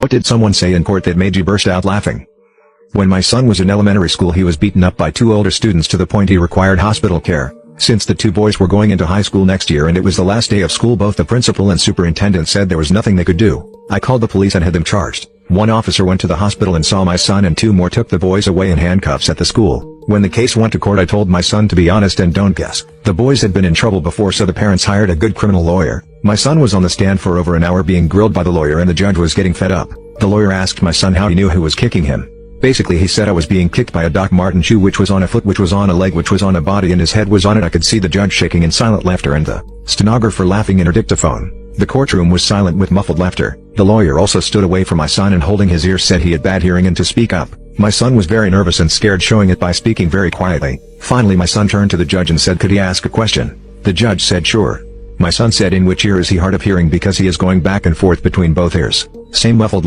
What did someone say in court that made you burst out laughing? When my son was in elementary school, he was beaten up by two older students to the point he required hospital care. Since the two boys were going into high school next year and it was the last day of school, both the principal and superintendent said there was nothing they could do. I called the police and had them charged. One officer went to the hospital and saw my son, and two more took the boys away in handcuffs at the school. When the case went to court, I told my son to be honest and don't guess. The boys had been in trouble before, so the parents hired a good criminal lawyer. My son was on the stand for over an hour being grilled by the lawyer, and the judge was getting fed up. The lawyer asked my son how he knew who was kicking him. Basically, he said I was being kicked by a Doc Marten shoe, which was on a foot, which was on a leg, which was on a body, and his head was on it. I could see the judge shaking in silent laughter and the stenographer laughing in her dictaphone. The courtroom was silent with muffled laughter. The lawyer also stood away from my son and, holding his ear, said he had bad hearing and to speak up. My son was very nervous and scared, showing it by speaking very quietly. Finally, my son turned to the judge and said, could he ask a question? The judge said sure. My son said, in which ear is he hard of hearing, because he is going back and forth between both ears. Same muffled